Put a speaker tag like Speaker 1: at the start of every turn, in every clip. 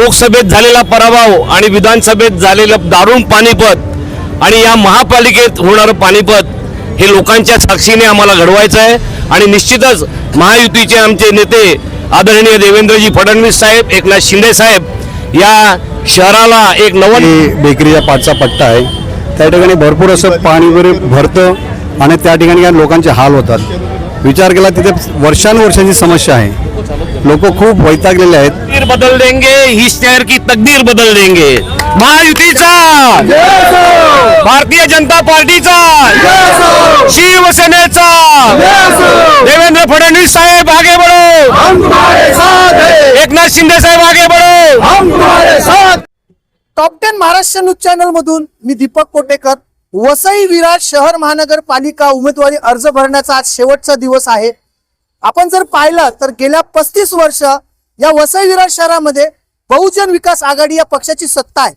Speaker 1: लोकसभेत झालेला पराभव आणि विधानसभेत झालेलं दारुण पानिपत आणि या महापालिकेत होणारं पानिपत हे लोकांच्या साक्षीने आम्हाला घडवायचं आहे। आणि निश्चितच महायुतीचे आमचे नेते आदरणीय देवेंद्रजी फडणवीस साहेब, एकनाथ शिंदे साहेब या शहराला एक नवीन
Speaker 2: बेकरीच्या पाठचा पट्टा आहे, त्या ठिकाणी भरपूर असं पाणी वगैरे भरतं आणि त्या ठिकाणी लोकांचे हाल होतात। विचार केला तिथे वर्षानुवर्षांची समस्या आहे, लोक खूप वैतागलेले आहेत।
Speaker 1: तकदीर बदल देंगे, इस शहर की तकदीर बदल देंगे। महायुतीचा, भारतीय जनता पार्टीचा, शिवसेनेचा, देवेंद्र फडणवीस साहेब आगे बढ़ो, हम तुम्हारे साथ हैं। एकनाथ शिंदे साहेब आगे बढ़ो, हम तुम्हारे साथ।
Speaker 3: टॉप 10 महाराष्ट्र न्यूज चॅनल मधून मी दीपक कोटेकर। वसई विरार शहर महानगरपालिका उमेदवारी अर्ज भरण्याचा आज शेवटचा दिवस आहे। आपण जर पाहिलं तर गेल्या 35 वर्ष या वसई विरार शहरामध्ये बहुजन विकास आघाडी या पक्षाची सत्ता आहे।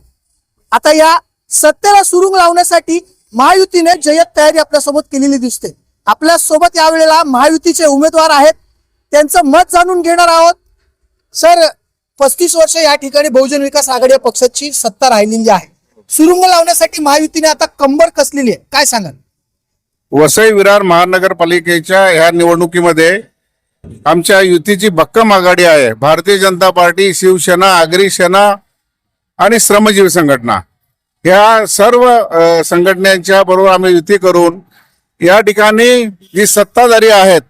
Speaker 3: आता या सत्तेला सुरुंग लावण्यासाठी महायुतीने जय्यत तयारी आपल्यासोबत केलेली दिसते। आपल्या सोबत यावेळेला महायुतीचे उमेदवार आहेत, त्यांचं मत जाणून घेणार आहोत। सर, 35 वर्ष या ठिकाणी बहुजन विकास आघाडी या पक्षाची सत्ता राहिलेली आहे, सुरुंग लावण्यासाठी महायुतीने आता कंबर कसलेली आहे, काय सांगाल?
Speaker 4: वसई विरार महानगरपालिकेच्या ह्या निवडणुकीमध्ये आमच्या युतीची भक्कम आघाडी आहे। भारतीय जनता पार्टी, शिवसेना, आगरी सेना आणि श्रमजीवी संघटना या सर्व संघटनांच्या बरोबर आम्ही युती करून या ठिकाणी जी सत्ताधारी आहेत,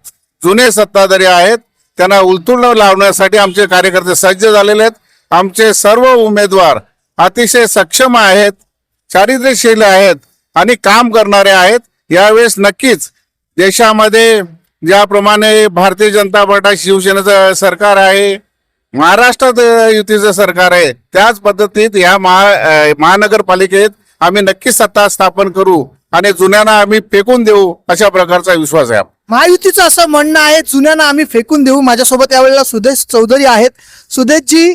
Speaker 4: जुने सत्ताधारी आहेत, त्यांना उलथून लावण्यासाठी आमचे कार्यकर्ते सज्ज झालेले आहेत। आमचे सर्व उमेदवार अतिशय सक्षम आहेत, चारित्र्यशील आहेत आणि काम करणारे आहेत। यावेळेस नक्कीच देशामध्ये ज्याप्रमाणे भारतीय जनता पार्टी शिवसेनेचं सरकार आहे, महाराष्ट्रात युतीचं सरकार आहे, त्याच पद्धतीत या महानगरपालिकेत आम्ही नक्कीच सत्ता स्थापन करू आणि जुन्यांना आम्ही फेकून देऊ, अशा प्रकारचा विश्वास आहे।
Speaker 3: महायुतीचं असं म्हणणं आहे, जुन्यांना आम्ही फेकून देऊ। माझ्यासोबत यावेळेला सुदेश चौधरी आहेत। सुदेशजी,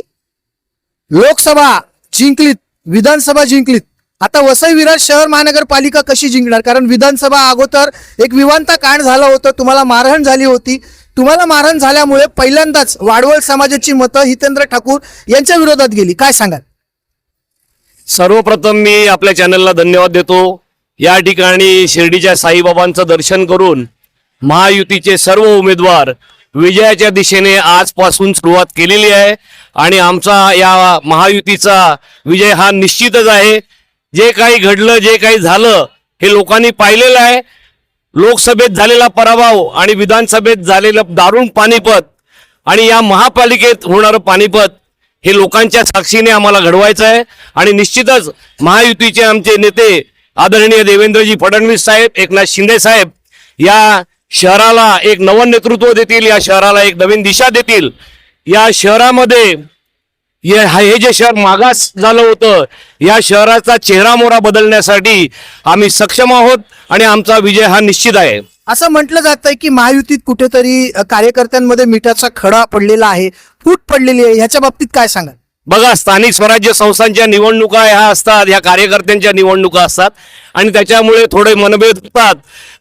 Speaker 3: लोकसभा जिंकलीत, विधानसभा जिंकलीत, आता वसई विरार शहर महानगरपालिका कशी जिंकणार? कारण विधानसभा अगोदर एक विवांत कांड झालं होतं, तुम्हाला मारहाण झाली होती। तुम्हाला मारहाण झाल्यामुळे पहिल्यांदाच वाडवळ समाजाची मतं हितेंद्र ठाकूर यांच्या विरोधात गेली, काय सांगाल?
Speaker 1: सर्वप्रथम मी आपल्या चॅनलला धन्यवाद देतो। या ठिकाणी शिर्डीच्या साईबाबांचं दर्शन करून महायुतीचे सर्व उमेदवार विजयाच्या दिशेने आजपासून सुरुवात केलेली आहे आणि आमचा या महायुतीचा विजय हा निश्चितच आहे। जे काही घडलं, जे काही झालं हे लोकांनी पाहिलेलं आहे। लोकसभेत झालेला पराभव आणि विधानसभेत झालेलं दारुण पानिपत आणि या महापालिकेत होणारं पानिपत हे लोकांच्या साक्षीने आम्हाला घडवायचं आहे। आणि निश्चितच महायुतीचे आमचे नेते आदरणीय देवेंद्रजी फडणवीस साहेब, एकनाथ शिंदे साहेब या शहराला एक नवं नेतृत्व देतील, या शहराला एक नवीन दिशा देतील। या शहरामध्ये हे जे शहर मागास झालं होतं, या शहराचा चेहरा मोहरा बदलण्यासाठी आम्ही सक्षम आहोत आणि आमचा विजय हा निश्चित आहे।
Speaker 3: असं म्हटलं जातंय की महायुतीत कुठेतरी कार्यकर्त्यांमध्ये मिठाचा खडा पडलेला आहे, फूट पडलेली आहे, ह्याच्या बाबतीत काय सांगाल?
Speaker 1: बघा, स्थानिक स्वराज्य संस्थांच्या निवडणुका ह्या असतात, ह्या कार्यकर्त्यांच्या निवडणुका असतात आणि त्याच्यामुळे थोडे मनभेद होतात।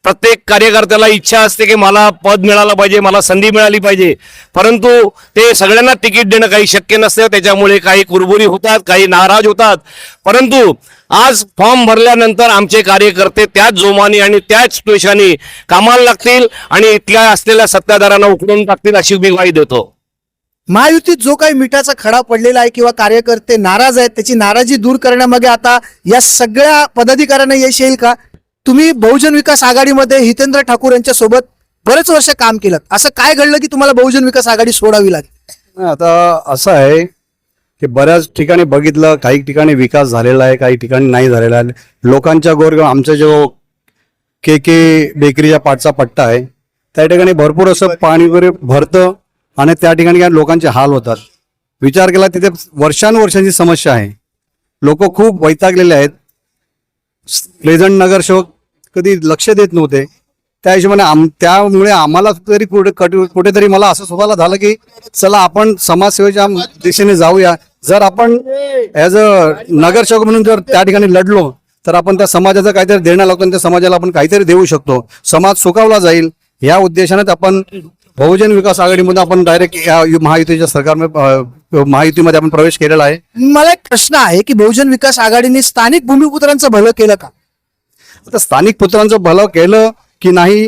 Speaker 1: प्रत्येक कार्यकर्त्याला इच्छा असते की मला पद मिळालं पाहिजे, मला संधी मिळाली पाहिजे, परंतु ते सगळ्यांना तिकीट देणं काही शक्य नसतं। त्याच्यामुळे काही कुरबुरी होतात, काही नाराज होतात। परंतु आज फॉर्म भरल्यानंतर आमचे कार्यकर्ते त्याच जोमाने आणि त्याच त्वेषाने कामाला लागतील आणि इथल्या असलेल्या सत्ताधाऱ्यांना उकळून टाकतील, अशी मी ग्वाही देतो।
Speaker 3: महायुतीत जो काही मिठाचा खडा पडलेला आहे किंवा कार्यकर्ते नाराज आहेत, त्याची नाराजी दूर करण्यामागे आता या सगळ्या पदाधिकाऱ्यांना यश येईल का? तुम्ही बहुजन विकास आघाडीमध्ये हितेंद्र ठाकूर यांच्या सोबत बरेच वर्ष काम केलं, असं काय घडलं की तुम्हाला बहुजन विकास आघाडी सोडावी लागली?
Speaker 2: आता असं आहे की बऱ्याच ठिकाणी बघितलं, काही ठिकाणी विकास झालेला आहे, काही ठिकाणी नाही झालेला आहे। लोकांच्या गोरगाव आमचा जो के बेकरीच्या पाठचा पट्टा आहे, त्या ठिकाणी भरपूर असं पाणी वगैरे भरतं आणि त्या ठिकाणी लोकांचे हाल होतात। विचार केला तिथे वर्षानुवर्षांची समस्या आहे, लोक खूप वैतागलेले आहेत। प्लेझंट नगरसेवक कधी लक्ष देत नव्हते, त्या हिशोबाने त्यामुळे आम्हाला तरी कुठेतरी मला असं स्वतःला झालं की चला आपण समाजसेवेच्या दिशेने जाऊया। जर आपण ॲज अ नगरसेवक म्हणून जर त्या ठिकाणी लढलो तर आपण त्या समाजाचं काहीतरी देणं लागतो आणि त्या समाजाला आपण काहीतरी देऊ शकतो, समाज सुखावला जाईल। या उद्देशाने आपण बहुजन विकास आघाडीमध्ये आपण डायरेक्ट महायुतीच्या सरकारमध्ये महायुतीमध्ये आपण प्रवेश केलेला आहे.
Speaker 3: मला एक प्रश्न आहे की बहुजन विकास आघाडीने स्थानिक भूमिपुत्रांचं भलं केलं का?
Speaker 2: आता स्थानिक पुत्रांचं भलं केलं की नाही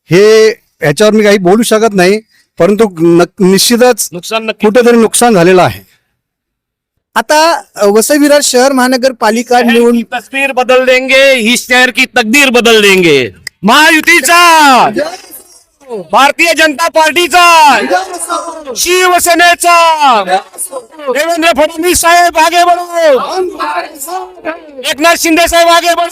Speaker 2: हे याच्यावर मी काही बोलू शकत नाही, परंतु निश्चितच
Speaker 1: नुकसान नक्की
Speaker 2: कुठेतरी नुकसान झालेलं आहे.
Speaker 3: आता वसई विरार शहर महानगरपालिका
Speaker 1: शहर
Speaker 3: निवडून
Speaker 1: की तस्वीर बदल देंगे, इस शहर की तकदीर बदल देंगे. महायुतीचा, भारतीय जनता पार्टीचा, शिवसेनेचा, देवेंद्र फडणवीस साहेब आगे बढ़ो, एकनाथ शिंदे साहेब आगे बढ़ो.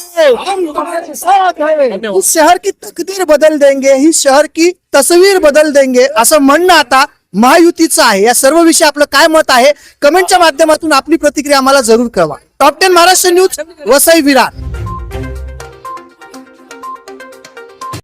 Speaker 3: इस शहर की तकदीर बदल देंगे, ही शहर की तस्वीर बदल देंगे असं म्हणणं आता महायुतीचं आहे. या सर्व विषयी आपलं काय मत आहे कमेंटच्या माध्यमातून आपली प्रतिक्रिया आम्हाला जरूर कळवा. Top 10 Maharashtra news, Vasai Virar.